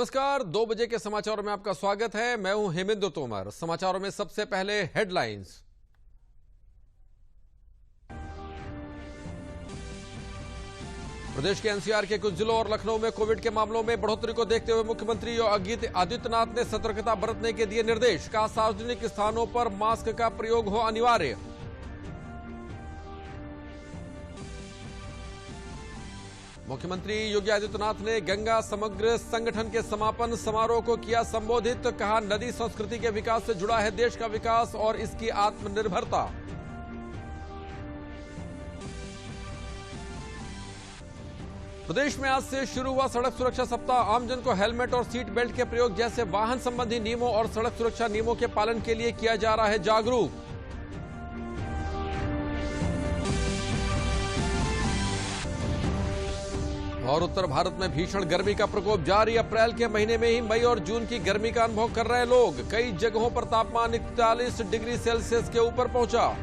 नमस्कार, 2 बजे के समाचारों में आपका स्वागत है। मैं हूं हेमेंद्र तोमर। समाचारों में सबसे पहले हेडलाइंस। प्रदेश के एनसीआर के कुछ जिलों और लखनऊ में कोविड के मामलों में बढ़ोतरी को देखते हुए मुख्यमंत्री योगी आदित्यनाथ ने सतर्कता बरतने के दिए निर्देश। कहा, सार्वजनिक स्थानों पर मास्क का प्रयोग हो अनिवार्य। मुख्यमंत्री योगी आदित्यनाथ ने गंगा समग्र संगठन के समापन समारोह को किया संबोधित। कहा, नदी संस्कृति के विकास से जुड़ा है देश का विकास और इसकी आत्मनिर्भरता। प्रदेश में आज से शुरू हुआ सड़क सुरक्षा सप्ताह। आमजन को हेलमेट और सीट बेल्ट के प्रयोग जैसे वाहन संबंधी नियमों और सड़क सुरक्षा नियमों के पालन के लिए किया जा रहा है जागरूक। और उत्तर भारत में भीषण गर्मी का प्रकोप जारी। अप्रैल के महीने में ही मई और जून की गर्मी का अनुभव कर रहे लोग। कई जगहों पर तापमान 41 डिग्री सेल्सियस के ऊपर पहुंचा।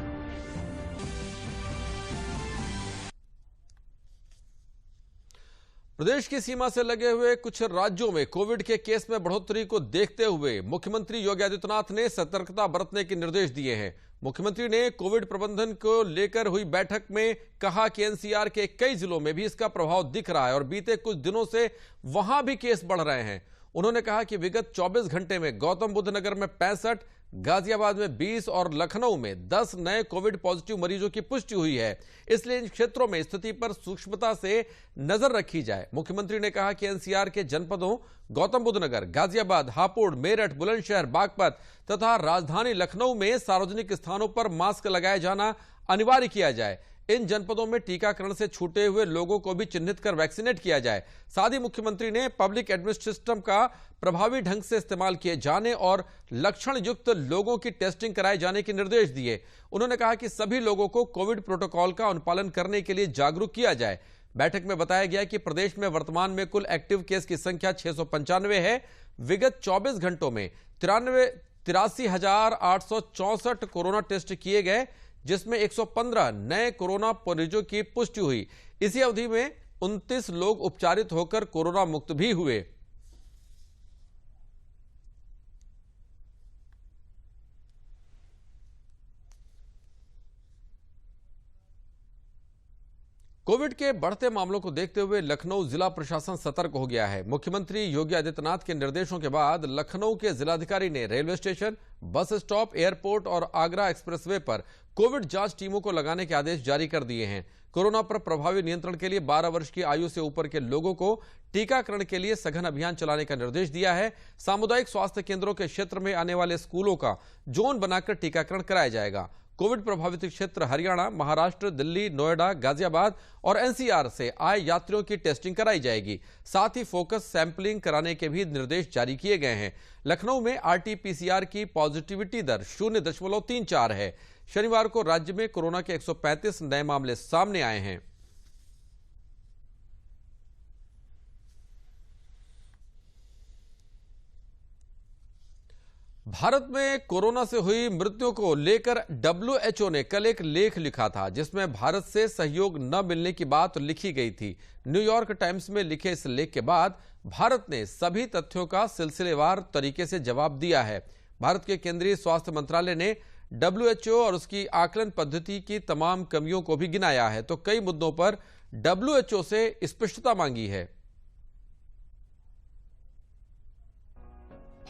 प्रदेश की सीमा से लगे हुए कुछ राज्यों में कोविड के केस में बढ़ोतरी को देखते हुए मुख्यमंत्री योगी आदित्यनाथ ने सतर्कता बरतने के निर्देश दिए हैं। मुख्यमंत्री ने कोविड प्रबंधन को लेकर हुई बैठक में कहा कि एनसीआर के कई जिलों में भी इसका प्रभाव दिख रहा है और बीते कुछ दिनों से वहां भी केस बढ़ रहे हैं। उन्होंने कहा कि विगत 24 घंटे में गौतम बुद्ध नगर में 65, गाजियाबाद में 20 और लखनऊ में 10 नए कोविड पॉजिटिव मरीजों की पुष्टि हुई है। इसलिए इन क्षेत्रों में स्थिति पर सूक्ष्मता से नजर रखी जाए। मुख्यमंत्री ने कहा कि एनसीआर के जनपदों गौतम बुद्ध नगर, गाजियाबाद, हापुड़, मेरठ, बुलंदशहर, बागपत तथा राजधानी लखनऊ में सार्वजनिक स्थानों पर मास्क लगाया जाना अनिवार्य किया जाए। इन जनपदों में टीकाकरण से छूटे हुए लोगों को भी चिन्हित कर वैक्सीनेट किया जाए। साथ ही मुख्यमंत्री ने पब्लिक एडमिनिस्ट्रेशन सिस्टम का प्रभावी ढंग से इस्तेमाल किए जाने और लक्षण युक्त लोगों की टेस्टिंग कराए जाने के निर्देश दिए। उन्होंने कहा कि सभी लोगों को कोविड प्रोटोकॉल का अनुपालन करने के लिए जागरूक किया जाए। बैठक में बताया गया कि प्रदेश में वर्तमान में कुल एक्टिव केस की संख्या 695 है। विगत 24 घंटों में 83,864 कोरोना टेस्ट किए गए, जिसमें 115 नए कोरोना मरीजों की पुष्टि हुई। इसी अवधि में 29 लोग उपचारित होकर कोरोना मुक्त भी हुए। कोविड के बढ़ते मामलों को देखते हुए लखनऊ जिला प्रशासन सतर्क हो गया है। मुख्यमंत्री योगी आदित्यनाथ के निर्देशों के बाद लखनऊ के जिलाधिकारी ने railway station, bus stop, airport और आगरा एक्सप्रेसवे पर कोविड जांच टीमों को लगाने के आदेश जारी कर दिए हैं। कोरोना पर प्रभावी नियंत्रण के लिए 12 वर्ष की आयु से ऊपर के लोगों को टीकाकरण के लिए सघन अभियान चलाने का निर्देश दिया है। सामुदायिक स्वास्थ्य केंद्रों के क्षेत्र में आने वाले स्कूलों का जोन बनाकर टीकाकरण कराया जाएगा। कोविड प्रभावित क्षेत्र हरियाणा, महाराष्ट्र, दिल्ली, नोएडा, गाजियाबाद और एनसीआर से आए यात्रियों की टेस्टिंग कराई जाएगी। साथ ही फोकस सैंपलिंग कराने के भी निर्देश जारी किए गए हैं। लखनऊ में आरटी-पीसीआर की पॉजिटिविटी दर 0.34 है। शनिवार को राज्य में कोरोना के 135 नए मामले सामने आए हैं। भारत में कोरोना से हुई मृत्यु को लेकर WHO ने कल एक लेख लिखा था, जिसमें भारत से सहयोग न मिलने की बात लिखी गई थी। न्यूयॉर्क टाइम्स में लिखे इस लेख के बाद भारत ने सभी तथ्यों का सिलसिलेवार तरीके से जवाब दिया है। भारत के केंद्रीय स्वास्थ्य मंत्रालय ने WHO और उसकी आकलन पद्धति की तमाम कमियों को भी गिनाया है, तो कई मुद्दों पर WHO से स्पष्टता मांगी है।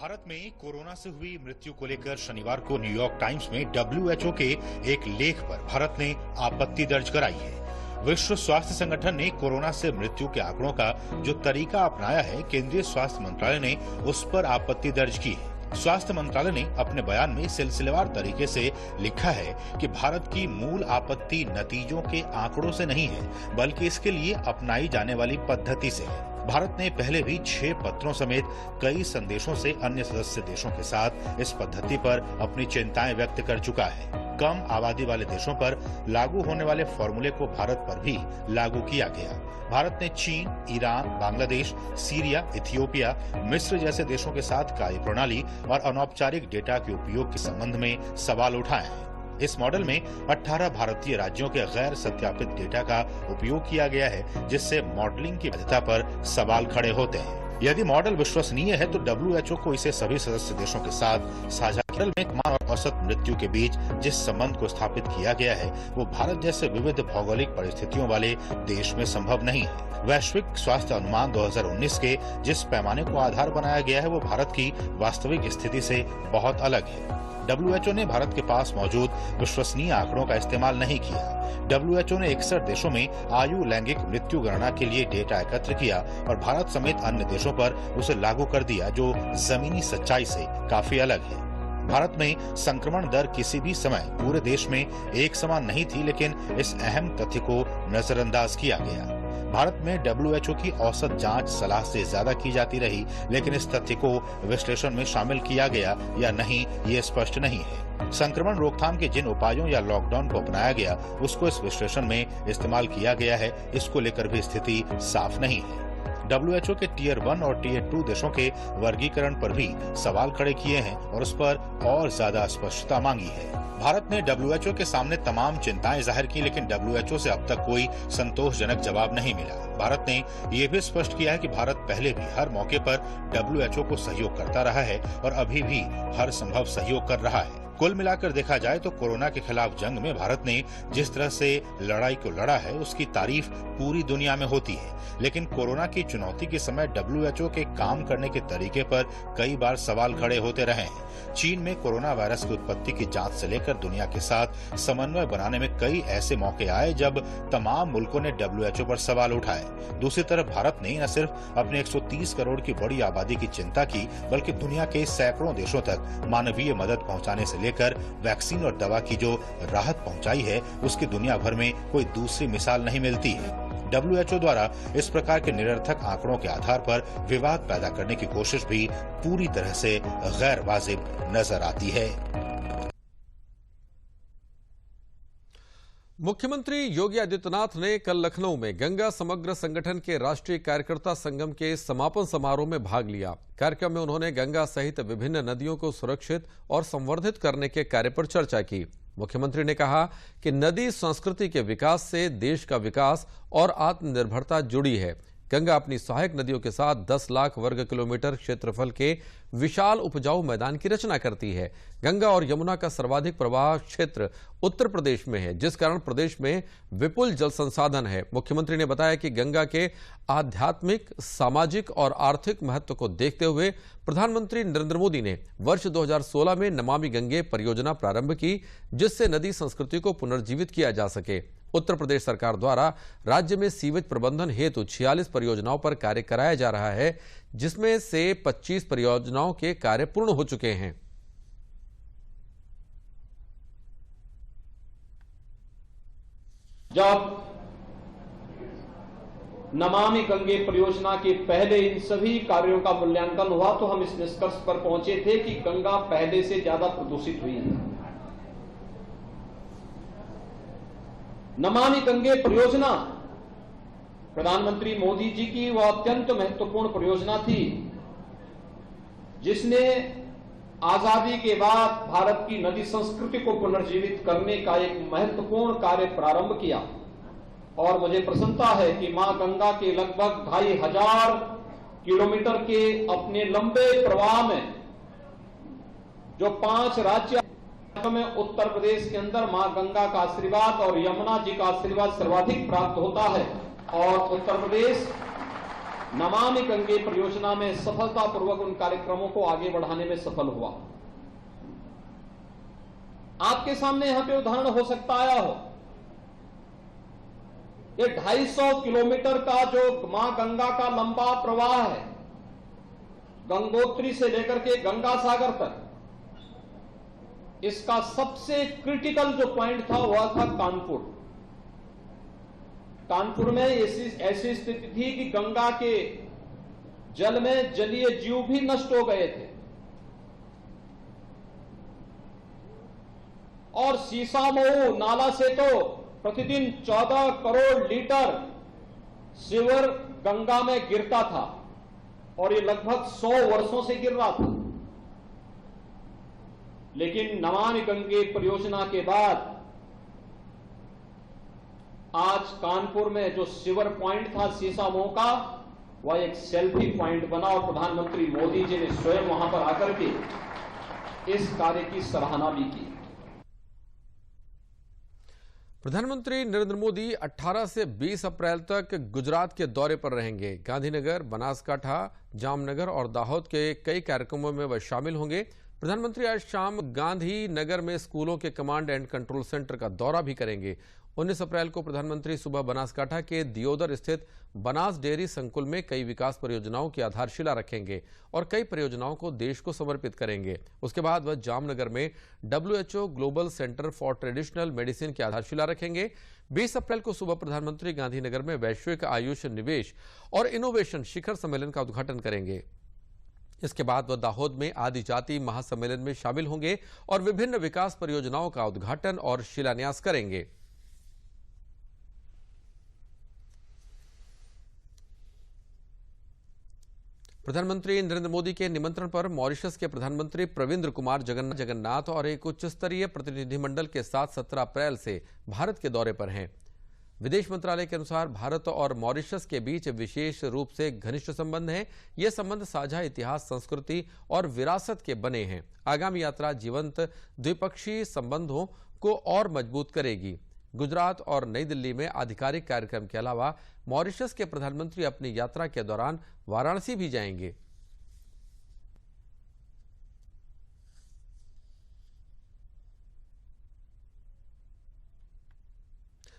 भारत में कोरोना से हुई मृत्यु को लेकर शनिवार को न्यूयॉर्क टाइम्स में WHO के एक लेख पर भारत ने आपत्ति दर्ज कराई है। विश्व स्वास्थ्य संगठन ने कोरोना से मृत्यु के आंकड़ों का जो तरीका अपनाया है, केंद्रीय स्वास्थ्य मंत्रालय ने उस पर आपत्ति दर्ज की है। स्वास्थ्य मंत्रालय ने अपने बयान में सिलसिलेवार तरीके से लिखा है कि भारत की मूल आपत्ति नतीजों के आंकड़ों से नहीं है, बल्कि इसके लिए अपनाई जाने वाली पद्धति से है। भारत ने पहले भी 6 पत्रों समेत कई संदेशों से अन्य सदस्य देशों के साथ इस पद्धति पर अपनी चिंताएं व्यक्त कर चुका है। कम आबादी वाले देशों पर लागू होने वाले फॉर्मूले को भारत पर भी लागू किया गया। भारत ने चीन, ईरान, बांग्लादेश, सीरिया, इथियोपिया, मिस्र जैसे देशों के साथ कार्यप्रणाली और अनौपचारिक डेटा के उपयोग के संबंध में सवाल उठाए हैं। इस मॉडल में 18 भारतीय राज्यों के गैर सत्यापित डेटा का उपयोग किया गया है, जिससे मॉडलिंग की वैधता पर सवाल खड़े होते हैं। यदि मॉडल विश्वसनीय है तो WHO को इसे सभी सदस्य देशों के साथ साझा केरल में कमान और औसत मृत्यु के बीच जिस संबंध को स्थापित किया गया है वो भारत जैसे विविध भौगोलिक परिस्थितियों वाले देश में संभव नहीं है। वैश्विक स्वास्थ्य अनुमान 2019 के जिस पैमाने को आधार बनाया गया है वो भारत की वास्तविक स्थिति से बहुत अलग है। WHO ने भारत के पास मौजूद विश्वसनीय आंकड़ों का इस्तेमाल नहीं किया। WHO ने 61 देशों में आयु लैंगिक मृत्यु गणना के लिए डेटा एकत्र किया और भारत समेत अन्य देशों पर उसे लागू कर दिया, जो जमीनी सच्चाई से काफी अलग है। भारत में संक्रमण दर किसी भी समय पूरे देश में एक समान नहीं थी, लेकिन इस अहम तथ्य को नजरअंदाज किया गया। भारत में WHO की औसत जांच सलाह से ज्यादा की जाती रही, लेकिन इस तथ्य को विश्लेषण में शामिल किया गया या नहीं ये स्पष्ट नहीं है। संक्रमण रोकथाम के जिन उपायों या लॉकडाउन को अपनाया गया उसको इस विश्लेषण में इस्तेमाल किया गया है, इसको लेकर भी स्थिति साफ नहीं है। WHO के टियर 1 और टियर 2 देशों के वर्गीकरण पर भी सवाल खड़े किए हैं और उस पर और ज्यादा स्पष्टता मांगी है। भारत ने WHO के सामने तमाम चिंताएं जाहिर की, लेकिन WHO से अब तक कोई संतोषजनक जवाब नहीं मिला। भारत ने ये भी स्पष्ट किया है कि भारत पहले भी हर मौके पर WHO को सहयोग करता रहा है और अभी भी हर संभव सहयोग कर रहा है। कुल मिलाकर देखा जाए तो कोरोना के खिलाफ जंग में भारत ने जिस तरह से लड़ाई को लड़ा है उसकी तारीफ पूरी दुनिया में होती है, लेकिन कोरोना की चुनौती के समय WHO के काम करने के तरीके पर कई बार सवाल खड़े होते रहे हैं। चीन में कोरोना वायरस की उत्पत्ति की जांच से लेकर दुनिया के साथ समन्वय बनाने में कई ऐसे मौके आए जब तमाम मुल्कों ने WHO पर सवाल उठाए। दूसरी तरफ भारत ने न सिर्फ अपने 130 करोड़ की बड़ी आबादी की चिंता की, बल्कि दुनिया के सैकड़ों देशों तक मानवीय मदद पहुंचाने से लेकर वैक्सीन और दवा की जो राहत पहुंचाई है उसकी दुनिया भर में कोई दूसरी मिसाल नहीं मिलती है। WHO द्वारा इस प्रकार के निरर्थक आंकड़ों के आधार पर विवाद पैदा करने की कोशिश भी पूरी तरह से गैर वाजिब नजर आती है। मुख्यमंत्री योगी आदित्यनाथ ने कल लखनऊ में गंगा समग्र संगठन के राष्ट्रीय कार्यकर्ता संगम के समापन समारोह में भाग लिया। कार्यक्रम में उन्होंने गंगा सहित विभिन्न नदियों को सुरक्षित और संवर्धित करने के कार्य पर चर्चा की। मुख्यमंत्री ने कहा कि नदी संस्कृति के विकास से देश का विकास और आत्मनिर्भरता जुड़ी है। गंगा अपनी सहायक नदियों के साथ 10 लाख वर्ग किलोमीटर क्षेत्रफल के विशाल उपजाऊ मैदान की रचना करती है। गंगा और यमुना का सर्वाधिक प्रवाह क्षेत्र उत्तर प्रदेश में है, जिस कारण प्रदेश में विपुल जल संसाधन है। मुख्यमंत्री ने बताया कि गंगा के आध्यात्मिक, सामाजिक और आर्थिक महत्व को देखते हुए प्रधानमंत्री नरेंद्र मोदी ने वर्ष 2016 में नमामि गंगे परियोजना प्रारंभ की, जिससे नदी संस्कृति को पुनर्जीवित किया जा सके। उत्तर प्रदेश सरकार द्वारा राज्य में सीवेज प्रबंधन हेतु 46 परियोजनाओं पर कार्य कराया जा रहा है, जिसमें से 25 परियोजनाओं के कार्य पूर्ण हो चुके हैं। जब नमामि गंगे परियोजना के पहले इन सभी कार्यों का मूल्यांकन हुआ तो हम इस निष्कर्ष पर पहुंचे थे कि गंगा पहले से ज्यादा प्रदूषित हुई है। नमामि गंगे परियोजना प्रधानमंत्री मोदी जी की वह अत्यंत महत्वपूर्ण परियोजना थी जिसने आजादी के बाद भारत की नदी संस्कृति को पुनर्जीवित करने का एक महत्वपूर्ण कार्य प्रारंभ किया। और मुझे प्रसन्नता है कि मां गंगा के लगभग 2500 किलोमीटर के अपने लंबे प्रवाह में जो 5 राज्य में उत्तर प्रदेश के अंदर मां गंगा का आशीर्वाद और यमुना जी का आशीर्वाद सर्वाधिक प्राप्त होता है और उत्तर प्रदेश नमामि गंगे परियोजना में सफलतापूर्वक उन कार्यक्रमों को आगे बढ़ाने में सफल हुआ। आपके सामने यहां पे उदाहरण हो सकता आया हो, ये 250 किलोमीटर का जो मां गंगा का लंबा प्रवाह है, गंगोत्री से लेकर के गंगा सागर तक, इसका सबसे क्रिटिकल जो पॉइंट था वह था कानपुर। कानपुर में ऐसी स्थिति थी कि गंगा के जल में जलीय जीव भी नष्ट हो गए थे और सीसामऊ नाला से तो प्रतिदिन 14 करोड़ लीटर सीवर गंगा में गिरता था और ये लगभग 100 वर्षों से गिर रहा था। लेकिन नमामि गंगे परियोजना के बाद आज कानपुर में जो सीवर पॉइंट था सीसामऊ का, वह एक सेल्फी पॉइंट बना और प्रधानमंत्री मोदी जी ने स्वयं वहां पर आकर के इस कार्य की सराहना भी की। प्रधानमंत्री नरेंद्र मोदी 18 से 20 अप्रैल तक गुजरात के दौरे पर रहेंगे। गांधीनगर, बनासकांठा, जामनगर और दाहोद के कई कार्यक्रमों में वह शामिल होंगे। प्रधानमंत्री आज शाम गांधीनगर में स्कूलों के कमांड एंड कंट्रोल सेंटर का दौरा भी करेंगे। 19 अप्रैल को प्रधानमंत्री सुबह बनासकांठा के दियोदर स्थित बनास डेयरी संकुल में कई विकास परियोजनाओं की आधारशिला रखेंगे और कई परियोजनाओं को देश को समर्पित करेंगे। उसके बाद वह जामनगर में WHO global centre for traditional medicine की आधारशिला रखेंगे। 20 अप्रैल को सुबह प्रधानमंत्री गांधीनगर में वैश्विक आयुष निवेश और इनोवेशन शिखर सम्मेलन का उद्घाटन करेंगे। इसके बाद वह दाहोद में आदिजाति महासम्मेलन में शामिल होंगे और विभिन्न विकास परियोजनाओं का उद्घाटन और शिलान्यास करेंगे। प्रधानमंत्री नरेंद्र मोदी के निमंत्रण पर मॉरिशस के प्रधानमंत्री प्रविंद्र कुमार जगन्नाथ और एक उच्च स्तरीय प्रतिनिधिमंडल के साथ 17 अप्रैल से भारत के दौरे पर हैं। विदेश मंत्रालय के अनुसार भारत और मॉरिशस के बीच विशेष रूप से घनिष्ठ संबंध हैं। ये संबंध साझा इतिहास, संस्कृति और विरासत के बने हैं। आगामी यात्रा जीवंत द्विपक्षीय संबंधों को और मजबूत करेगी। गुजरात और नई दिल्ली में आधिकारिक कार्यक्रम के अलावा मॉरिशस के प्रधानमंत्री अपनी यात्रा के दौरान वाराणसी भी जाएंगे।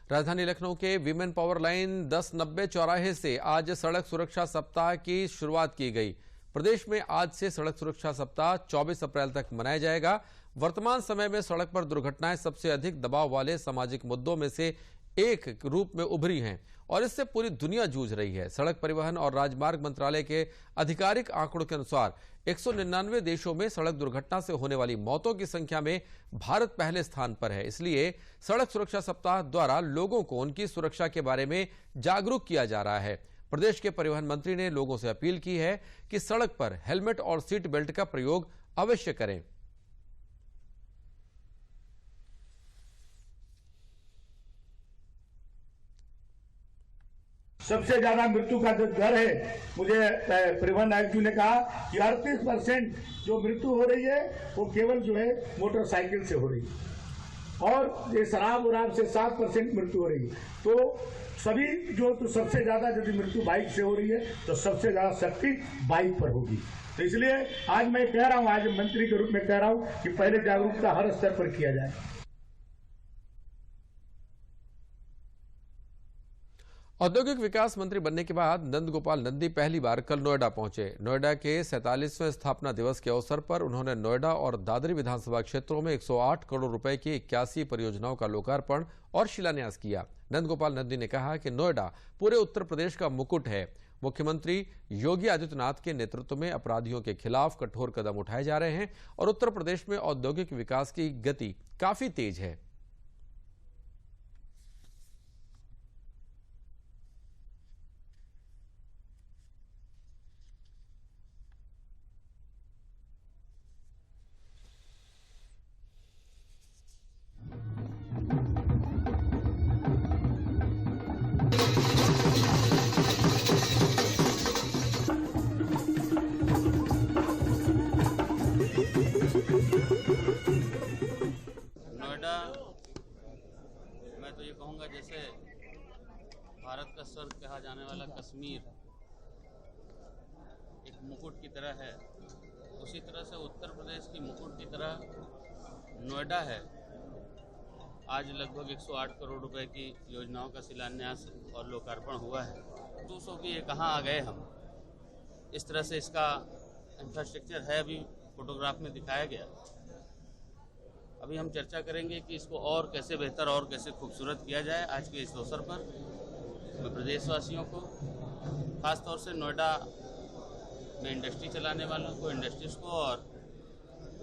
राजधानी लखनऊ के वीमेन पावर लाइन 1090 चौराहे से आज सड़क सुरक्षा सप्ताह की शुरुआत की गई। प्रदेश में आज से सड़क सुरक्षा सप्ताह 24 अप्रैल तक मनाया जाएगा। वर्तमान समय में सड़क पर दुर्घटनाएं सबसे अधिक दबाव वाले सामाजिक मुद्दों में से एक रूप में उभरी हैं और इससे पूरी दुनिया जूझ रही है। सड़क परिवहन और राजमार्ग मंत्रालय के आधिकारिक आंकड़ों के अनुसार 199 देशों में सड़क दुर्घटना से होने वाली मौतों की संख्या में भारत पहले स्थान पर है। इसलिए सड़क सुरक्षा सप्ताह द्वारा लोगों को उनकी सुरक्षा के बारे में जागरूक किया जा रहा है। प्रदेश के परिवहन मंत्री ने लोगों से अपील की है कि सड़क पर हेलमेट और सीट बेल्ट का प्रयोग अवश्य करें। सबसे ज्यादा मृत्यु का जो दर है, मुझे परिवहन आयुक्त जी ने कहा कि 38% जो मृत्यु हो रही है वो केवल जो है मोटरसाइकिल से हो रही है और ये शराब वराब से 7% मृत्यु हो रही है। तो सभी तो सबसे ज्यादा यदि मृत्यु बाइक से हो रही है तो सबसे ज्यादा शक्ति बाइक पर होगी। तो इसलिए आज मैं कह रहा हूं, आज मंत्री के रूप में कह रहा हूं कि पहले जागरूकता हर स्तर पर किया जाए। औद्योगिक विकास मंत्री बनने के बाद नंदगोपाल नंदी पहली बार कल नोएडा पहुंचे। नोएडा के 47वें स्थापना दिवस के अवसर पर उन्होंने नोएडा और दादरी विधानसभा क्षेत्रों में 108 करोड़ रुपए की 81 परियोजनाओं का लोकार्पण और शिलान्यास किया। नंदगोपाल नंदी ने कहा कि नोएडा पूरे उत्तर प्रदेश का मुकुट है। मुख्यमंत्री योगी आदित्यनाथ के नेतृत्व में अपराधियों के खिलाफ कठोर कदम उठाए जा रहे हैं और उत्तर प्रदेश में औद्योगिक विकास की गति काफी तेज है। नोएडा, मैं तो ये कहूँगा जैसे भारत का स्वर्ग कहा जाने वाला कश्मीर एक मुकुट की तरह है, उसी तरह से उत्तर प्रदेश की मुकुट की तरह नोएडा है। आज लगभग 108 करोड़ रुपए की योजनाओं का शिलान्यास और लोकार्पण हुआ है। तो कि ये कहाँ आ गए हम, इस तरह से इसका इंफ्रास्ट्रक्चर है, अभी फोटोग्राफ में दिखाया गया। अभी हम चर्चा करेंगे कि इसको और कैसे बेहतर और कैसे खूबसूरत किया जाए। आज के इस अवसर पर मैं प्रदेशवासियों को, खासतौर से नोएडा में इंडस्ट्री चलाने वालों को, इंडस्ट्रीज को और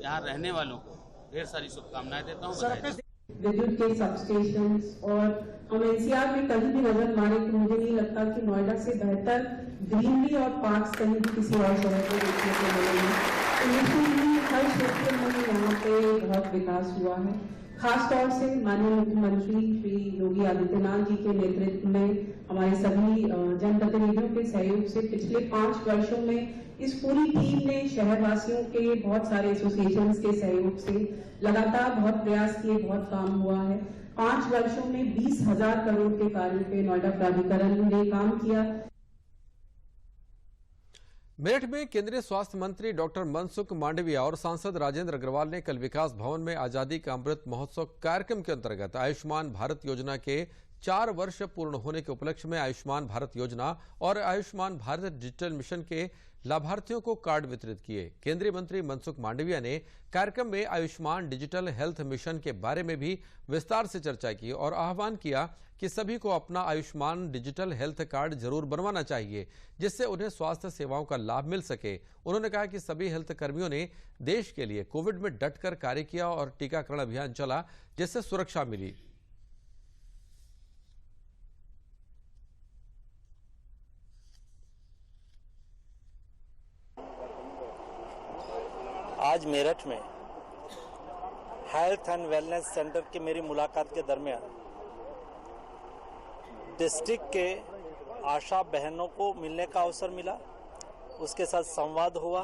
यहाँ रहने वालों को ढेर सारी शुभकामनाएं देता हूँ। विद्युत के सबस्टेशन और हम एनसीआर में कहीं भी नजर मारे तो मुझे नहीं लगता कि नोएडा से बेहतर ग्रीनरी और पार्क्स कहीं भी किसी और शहर को देखने को मिलेंगे। तो निश्चित ही हर क्षेत्र में यहाँ से बहुत विकास हुआ है। खास तौर से माननीय मुख्यमंत्री श्री योगी आदित्यनाथ जी के नेतृत्व में हमारे सभी जनप्रतिनिधियों के सहयोग से पिछले 5 वर्षों में इस पूरी टीम ने शहरवासियों के बहुत सारे एसोसिएशंस के सहयोग से लगातार बहुत प्रयास किए, बहुत काम हुआ है। 5 वर्षों में 20,000 करोड़ के कार्य पे नोएडा प्राधिकरण ने काम किया। मेरठ में केंद्रीय स्वास्थ्य मंत्री डॉक्टर मनसुख मांडविया और सांसद राजेंद्र अग्रवाल ने कल विकास भवन में आजादी का अमृत महोत्सव कार्यक्रम के अंतर्गत आयुष्मान भारत योजना के 4 वर्ष पूर्ण होने के उपलक्ष्य में आयुष्मान भारत योजना और आयुष्मान भारत डिजिटल मिशन के लाभार्थियों को कार्ड वितरित किए। केंद्रीय मंत्री मनसुख मांडविया ने कार्यक्रम में आयुष्मान डिजिटल हेल्थ मिशन के बारे में भी विस्तार से चर्चा की और आह्वान किया कि सभी को अपना आयुष्मान डिजिटल हेल्थ कार्ड जरूर बनवाना चाहिए, जिससे उन्हें स्वास्थ्य सेवाओं का लाभ मिल सके। उन्होंने कहा कि सभी हेल्थ कर्मियों ने देश के लिए कोविड में डटकर कार्य किया और टीकाकरण अभियान चला, जिससे सुरक्षा मिली। आज मेरठ में हेल्थ एंड वेलनेस सेंटर की मेरी मुलाकात के दरमियान डिस्ट्रिक्ट के आशा बहनों को मिलने का अवसर मिला, उसके साथ संवाद हुआ।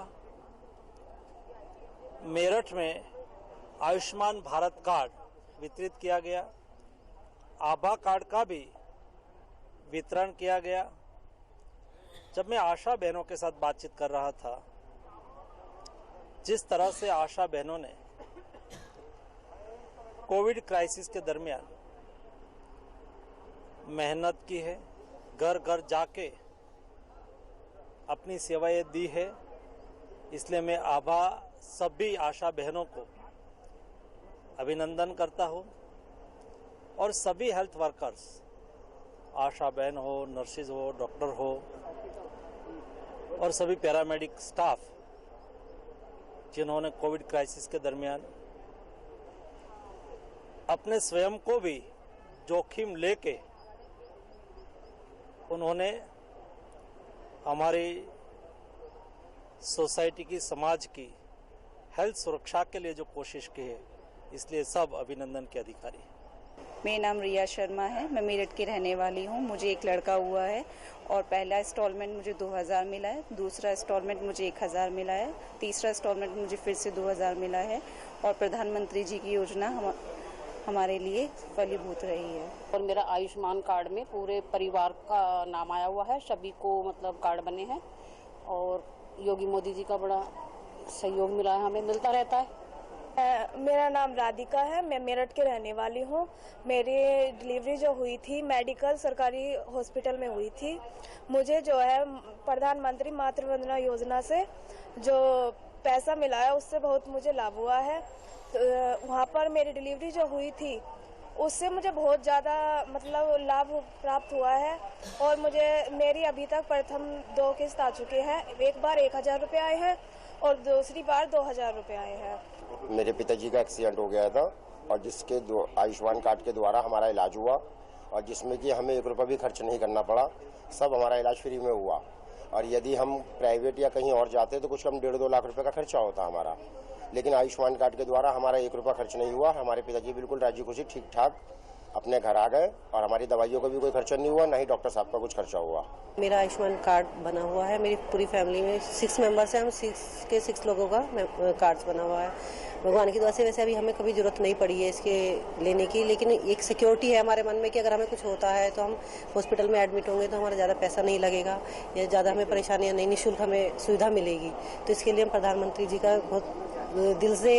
मेरठ में आयुष्मान भारत कार्ड वितरित किया गया, आभा कार्ड का भी वितरण किया गया। जब मैं आशा बहनों के साथ बातचीत कर रहा था, जिस तरह से आशा बहनों ने कोविड क्राइसिस के दरमियान मेहनत की है, घर घर जाके अपनी सेवाएं दी है, इसलिए मैं सभी आशा बहनों को अभिनंदन करता हूं। और सभी हेल्थ वर्कर्स, आशा बहन हो, नर्सिस हो, डॉक्टर हो और सभी पैरामेडिक स्टाफ जिन्होंने कोविड क्राइसिस के दरमियान अपने स्वयं को भी जोखिम लेके उन्होंने हमारी सोसाइटी की, समाज की हेल्थ सुरक्षा के लिए जो कोशिश की है, इसलिए सब अभिनंदन के अधिकारी हैं। मेरा नाम रिया शर्मा है, मैं मेरठ की रहने वाली हूँ। मुझे एक लड़का हुआ है और पहला इंस्टॉलमेंट मुझे 2000 मिला है, दूसरा इंस्टॉलमेंट मुझे 1000 मिला है, तीसरा इंस्टॉलमेंट मुझे फिर से 2000 मिला है और प्रधानमंत्री जी की योजना हमारे लिए फलीभूत रही है। और मेरा आयुष्मान कार्ड में पूरे परिवार का नाम आया हुआ है, सभी को मतलब कार्ड बने हैं और योगी मोदी जी का बड़ा सहयोग मिला है, हमें मिलता रहता है। मेरा नाम राधिका है, मैं मेरठ के रहने वाली हूँ। मेरी डिलीवरी जो हुई थी मेडिकल सरकारी हॉस्पिटल में हुई थी। मुझे जो है प्रधानमंत्री मातृ वंदना योजना से जो पैसा मिला है उससे बहुत मुझे लाभ हुआ है। तो वहाँ पर मेरी डिलीवरी जो हुई थी उससे मुझे बहुत ज़्यादा मतलब लाभ प्राप्त हुआ है और मेरी अभी तक प्रथम 2 किस्त आ चुके हैं। एक बार 1000 रुपये आए हैं और दूसरी बार 2000 रुपये आए हैं। मेरे पिताजी का एक्सीडेंट हो गया था और जिसके आयुष्मान कार्ड के द्वारा हमारा इलाज हुआ और जिसमें कि हमें 1 रुपया भी खर्च नहीं करना पड़ा, सब हमारा इलाज फ्री में हुआ। और यदि हम प्राइवेट या कहीं और जाते तो कुछ कम 1.5-2 लाख रुपए का खर्चा होता हमारा, लेकिन आयुष्मान कार्ड के द्वारा हमारा 1 रुपया खर्च नहीं हुआ। हमारे पिताजी बिल्कुल राजी खुशी ठीक ठाक अपने घर आ गए और हमारी दवाइयों का भी कोई खर्चा नहीं हुआ, ना ही डॉक्टर साहब का कुछ खर्चा हुआ। मेरा आयुष्मान कार्ड बना हुआ है, मेरी पूरी फैमिली में 6 मेंबर्स हैं, हम 6 लोगों का कार्ड्स बना हुआ है। भगवान की दुआ से वैसे अभी हमें कभी जरूरत नहीं पड़ी है इसके लेने की, लेकिन एक सिक्योरिटी है हमारे मन में कि अगर हमें कुछ होता है तो हम हॉस्पिटल में एडमिट होंगे तो हमारा ज़्यादा पैसा नहीं लगेगा या ज़्यादा हमें परेशानियाँ नहीं, निःशुल्क हमें सुविधा मिलेगी। तो इसके लिए हम प्रधानमंत्री जी का बहुत दिल से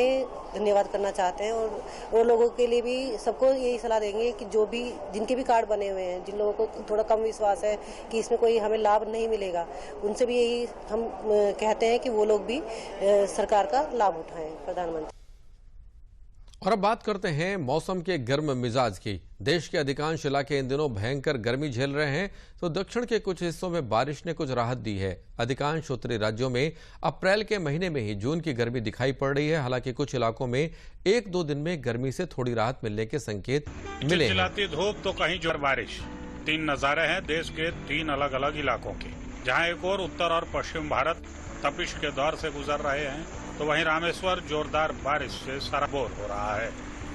धन्यवाद करना चाहते हैं और लोगों के लिए भी सबको यही सलाह देंगे कि जो भी जिनके भी कार्ड बने हुए हैं, जिन लोगों को थोड़ा कम विश्वास है कि इसमें कोई हमें लाभ नहीं मिलेगा, उनसे भी यही हम कहते हैं कि वो लोग भी सरकार का लाभ उठाएं, प्रधानमंत्री। और अब बात करते हैं मौसम के गर्म मिजाज की। देश के अधिकांश इलाके इन दिनों भयंकर गर्मी झेल रहे हैं, तो दक्षिण के कुछ हिस्सों में बारिश ने कुछ राहत दी है। अधिकांश उत्तरी राज्यों में अप्रैल के महीने में ही जून की गर्मी दिखाई पड़ रही है। हालांकि कुछ इलाकों में 1-2 दिन में गर्मी से थोड़ी राहत मिलने के संकेत मिले। चिलचिलाती धूप तो कहीं जोर बारिश। 3 नजारे हैं देश के 3 अलग अलग इलाकों के, जहाँ एक और उत्तर और पश्चिम भारत तपिश के दौर से गुजर रहे हैं, तो वहीं रामेश्वर जोरदार बारिश से सराबोर हो रहा है।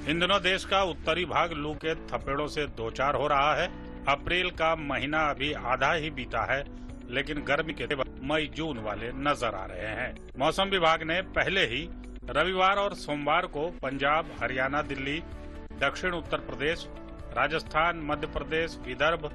इन दिनों देश का उत्तरी भाग लू के थपेड़ों से दो चार हो रहा है। अप्रैल का महीना अभी आधा ही बीता है, लेकिन गर्मी के मई जून वाले नजर आ रहे हैं। मौसम विभाग ने पहले ही रविवार और सोमवार को पंजाब, हरियाणा, दिल्ली, दक्षिण उत्तर प्रदेश, राजस्थान, मध्य प्रदेश, विदर्भ,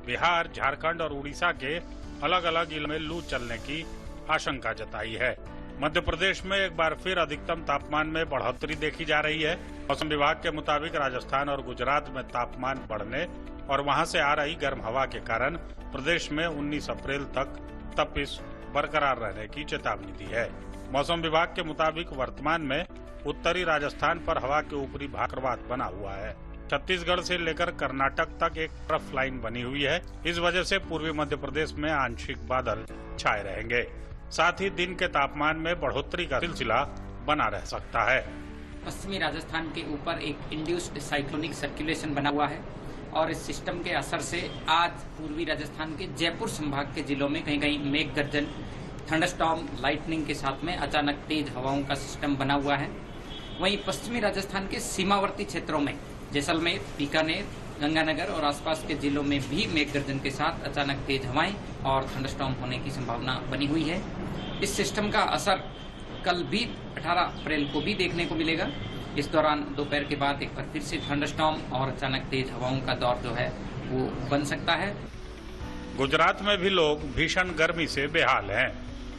बिहार, झारखंड और उड़ीसा के अलग अलग इलाकों में लू चलने की आशंका जताई है। मध्य प्रदेश में एक बार फिर अधिकतम तापमान में बढ़ोतरी देखी जा रही है। मौसम विभाग के मुताबिक राजस्थान और गुजरात में तापमान बढ़ने और वहां से आ रही गर्म हवा के कारण प्रदेश में 19 अप्रैल तक तपिश बरकरार रहने की चेतावनी दी है। मौसम विभाग के मुताबिक वर्तमान में उत्तरी राजस्थान पर हवा के ऊपरी भाग चक्रवात बना हुआ है। छत्तीसगढ़ से लेकर कर्नाटक तक एक ट्रफ लाइन बनी हुई है। इस वजह से पूर्वी मध्य प्रदेश में आंशिक बादल छाए रहेंगे। साथ ही दिन के तापमान में बढ़ोतरी का सिलसिला बना रह सकता है। पश्चिमी राजस्थान के ऊपर एक इंड्यूस्ड साइक्लोनिक सर्कुलेशन बना हुआ है और इस सिस्टम के असर से आज पूर्वी राजस्थान के जयपुर संभाग के जिलों में कहीं कहीं मेघ गर्जन, थंडरस्टॉर्म, लाइटनिंग के साथ में अचानक तेज हवाओं का सिस्टम बना हुआ है। वहीं पश्चिमी राजस्थान के सीमावर्ती क्षेत्रों में जैसलमेर, बीकानेर, गंगानगर और आसपास के जिलों में भी मेघ गर्जन के साथ अचानक तेज हवाएं और थंडरस्टॉर्म होने की संभावना बनी हुई है। इस सिस्टम का असर कल भी 18 अप्रैल को भी देखने को मिलेगा। इस दौरान दोपहर के बाद एक बार फिर से थंडरस्टॉर्म और अचानक तेज हवाओं का दौर जो है वो बन सकता है। गुजरात में भी लोग भीषण गर्मी से बेहाल हैं,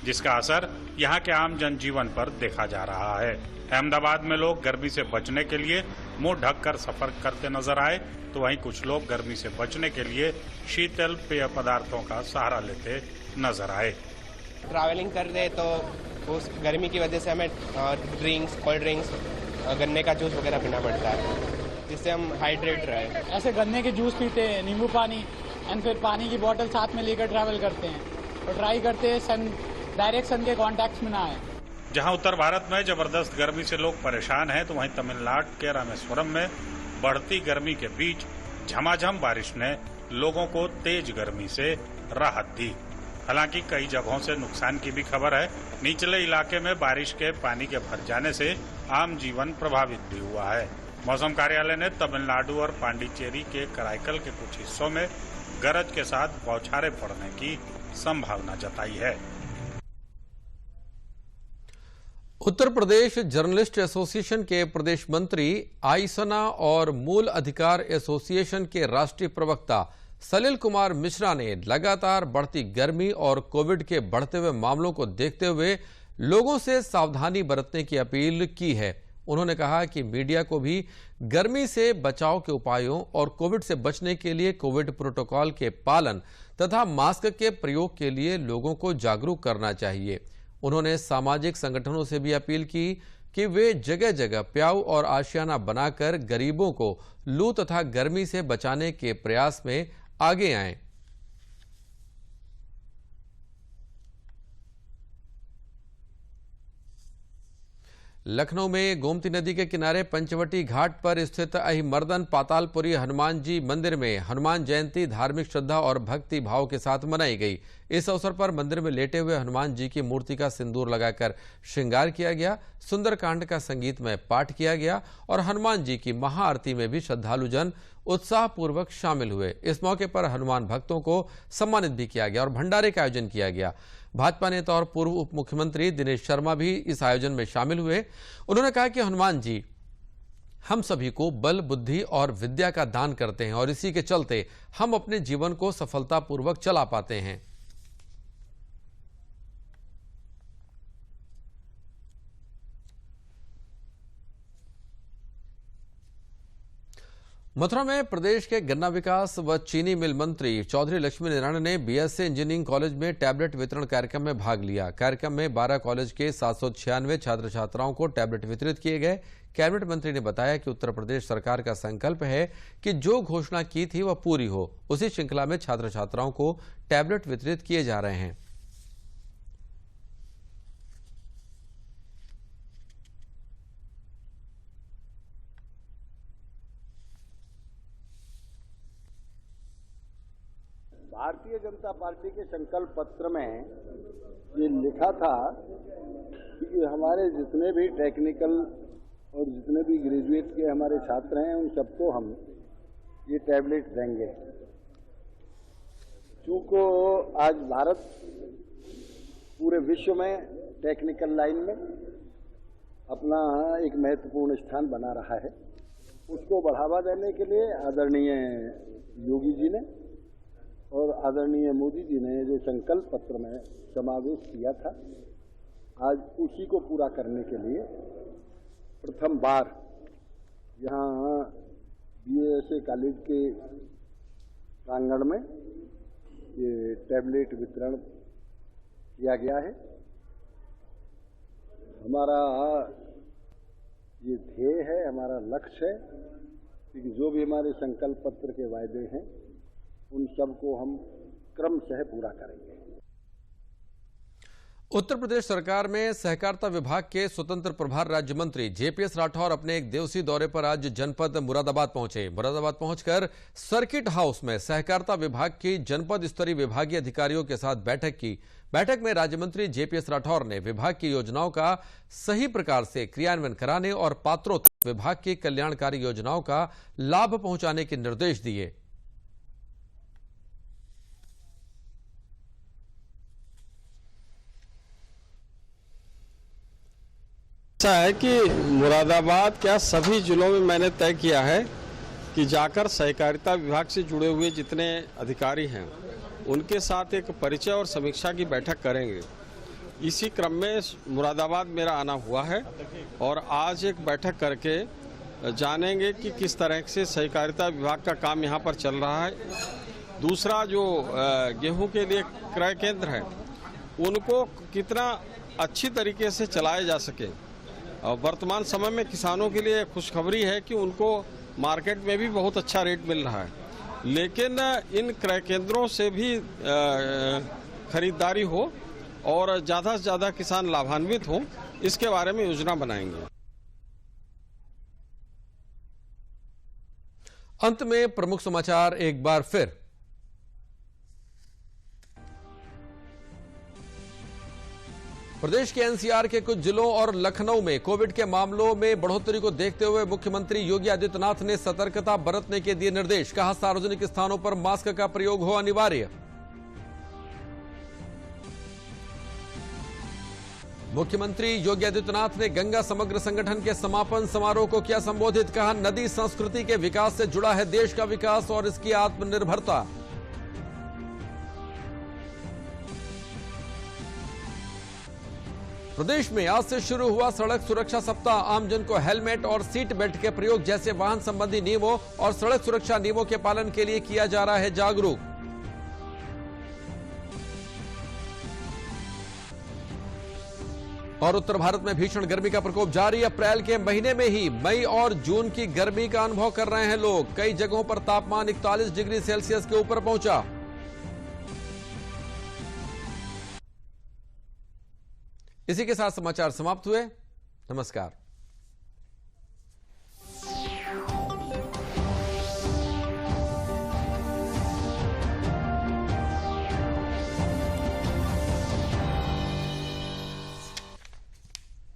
जिसका असर यहाँ के आम जनजीवन पर देखा जा रहा है। अहमदाबाद में लोग गर्मी से बचने के लिए मुंह ढककर सफर करते नजर आए, तो वहीं कुछ लोग गर्मी से बचने के लिए शीतल पेय पदार्थों का सहारा लेते नजर आए। ट्रैवलिंग कर रहे तो उस गर्मी की वजह से हमें ड्रिंक्स, कोल्ड ड्रिंक्स, गन्ने का जूस वगैरह पीना पड़ता है, जिससे हम हाइड्रेट रहे। ऐसे गन्ने के जूस पीते हैं, नींबू पानी एंड फिर पानी की बोतल साथ में लेकर ट्रैवल करते हैं और ट्राई करते हैं डायरेक्ट सन के कॉन्टैक्ट में ना आए। जहां उत्तर भारत में जबरदस्त गर्मी से लोग परेशान हैं, तो वहीं तमिलनाडु के रामेश्वरम में बढ़ती गर्मी के बीच झमाझम बारिश ने लोगों को तेज गर्मी से राहत दी। हालांकि कई जगहों से नुकसान की भी खबर है। निचले इलाके में बारिश के पानी के भर जाने से आम जीवन प्रभावित भी हुआ है। मौसम कार्यालय ने तमिलनाडु और पांडिचेरी के कराईकल के कुछ हिस्सों में गरज के साथ बौछारें पड़ने की संभावना जताई है। उत्तर प्रदेश जर्नलिस्ट एसोसिएशन के प्रदेश मंत्री आईसना और मूल अधिकार एसोसिएशन के राष्ट्रीय प्रवक्ता सलिल कुमार मिश्रा ने लगातार बढ़ती गर्मी और कोविड के बढ़ते हुए मामलों को देखते हुए लोगों से सावधानी बरतने की अपील की है। उन्होंने कहा कि मीडिया को भी गर्मी से बचाव के उपायों और कोविड से बचने के लिए कोविड प्रोटोकॉल के पालन तथा मास्क के प्रयोग के लिए लोगों को जागरूक करना चाहिए। उन्होंने सामाजिक संगठनों से भी अपील की कि वे जगह जगह प्याऊ और आशियाना बनाकर गरीबों को लू तथा गर्मी से बचाने के प्रयास में आगे आएं। लखनऊ में गोमती नदी के किनारे पंचवटी घाट पर स्थित अहिमर्दन पातालपुरी हनुमान जी मंदिर में हनुमान जयंती धार्मिक श्रद्धा और भक्ति भाव के साथ मनाई गई। इस अवसर पर मंदिर में लेटे हुए हनुमान जी की मूर्ति का सिंदूर लगाकर श्रृंगार किया गया, सुंदरकांड का संगीतमय पाठ किया गया और हनुमान जी की महाआरती में भी श्रद्धालुजन उत्साहपूर्वक शामिल हुए। इस मौके पर हनुमान भक्तों को सम्मानित भी किया गया और भंडारे का आयोजन किया गया। भाजपा नेता और पूर्व उप मुख्यमंत्री दिनेश शर्मा भी इस आयोजन में शामिल हुए। उन्होंने कहा कि हनुमान जी हम सभी को बल, बुद्धि और विद्या का दान करते हैं और इसी के चलते हम अपने जीवन को सफलतापूर्वक चला पाते हैं। मथुरा में प्रदेश के गन्ना विकास व चीनी मिल मंत्री चौधरी लक्ष्मी नारायण ने बीएससी इंजीनियरिंग कॉलेज में टैबलेट वितरण कार्यक्रम में भाग लिया। कार्यक्रम में 12 कॉलेज के 796 छात्र छात्राओं को टैबलेट वितरित किए गए। कैबिनेट मंत्री ने बताया कि उत्तर प्रदेश सरकार का संकल्प है कि जो घोषणा की थी वह पूरी हो। उसी श्रृंखला में छात्र छात्राओं को टैबलेट वितरित किए जा रहे हैं। भारतीय जनता पार्टी के संकल्प पत्र में ये लिखा था कि हमारे जितने भी टेक्निकल और जितने भी ग्रेजुएट के हमारे छात्र हैं उन सबको हम ये टैबलेट देंगे। चूंकि आज भारत पूरे विश्व में टेक्निकल लाइन में अपना एक महत्वपूर्ण स्थान बना रहा है, उसको बढ़ावा देने के लिए आदरणीय योगी जी ने और आदरणीय मोदी जी ने जो संकल्प पत्र में समावेश किया था, आज उसी को पूरा करने के लिए प्रथम बार यहाँ BSA कॉलेज के प्रांगण में ये टैबलेट वितरण किया गया है। हमारा ये ध्येय है, हमारा लक्ष्य है कि जो भी हमारे संकल्प पत्र के वायदे हैं उन सबको हम क्रमशः पूरा करेंगे। उत्तर प्रदेश सरकार में सहकारिता विभाग के स्वतंत्र प्रभार राज्य मंत्री JPS राठौर अपने एक दिवसीय दौरे पर आज जनपद मुरादाबाद पहुंचे। मुरादाबाद पहुंचकर सर्किट हाउस में सहकारिता विभाग की जनपद स्तरीय विभागीय अधिकारियों के साथ बैठक की। बैठक में राज्य मंत्री JPS राठौर ने विभाग की योजनाओं का सही प्रकार से क्रियान्वयन कराने और पात्रों तक विभाग की कल्याणकारी योजनाओं का लाभ पहुंचाने के निर्देश दिए। ऐसा है कि मुरादाबाद क्या सभी जिलों में मैंने तय किया है कि जाकर सहकारिता विभाग से जुड़े हुए जितने अधिकारी हैं उनके साथ एक परिचय और समीक्षा की बैठक करेंगे। इसी क्रम में मुरादाबाद मेरा आना हुआ है और आज एक बैठक करके जानेंगे कि किस तरह से सहकारिता विभाग का काम यहाँ पर चल रहा है। दूसरा, जो गेहूं के लिए क्रय केंद्र है उनको कितना अच्छी तरीके से चलाया जा सके। वर्तमान समय में किसानों के लिए खुशखबरी है कि उनको मार्केट में भी बहुत अच्छा रेट मिल रहा है, लेकिन इन क्रय केंद्रों से भी खरीदारी हो और ज़्यादा से ज़्यादा किसान लाभान्वित हों, इसके बारे में योजना बनाएंगे। अंत में प्रमुख समाचार एक बार फिर। प्रदेश के NCR के कुछ जिलों और लखनऊ में कोविड के मामलों में बढ़ोतरी को देखते हुए मुख्यमंत्री योगी आदित्यनाथ ने सतर्कता बरतने के दिए निर्देश। कहा, सार्वजनिक स्थानों पर मास्क का प्रयोग हो अनिवार्य। मुख्यमंत्री योगी आदित्यनाथ ने गंगा समग्र संगठन के समापन समारोह को किया संबोधित। कहा, नदी संस्कृति के विकास से जुड़ा है देश का विकास और इसकी आत्मनिर्भरता। प्रदेश में आज से शुरू हुआ सड़क सुरक्षा सप्ताह। आमजन को हेलमेट और सीट बेल्ट के प्रयोग जैसे वाहन संबंधी नियमों और सड़क सुरक्षा नियमों के पालन के लिए किया जा रहा है जागरूक। और उत्तर भारत में भीषण गर्मी का प्रकोप जारी। अप्रैल के महीने में ही मई और जून की गर्मी का अनुभव कर रहे हैं लोग। कई जगहों पर तापमान 41 डिग्री सेल्सियस के ऊपर पहुंचा। इसी के साथ समाचार समाप्त हुए। नमस्कार।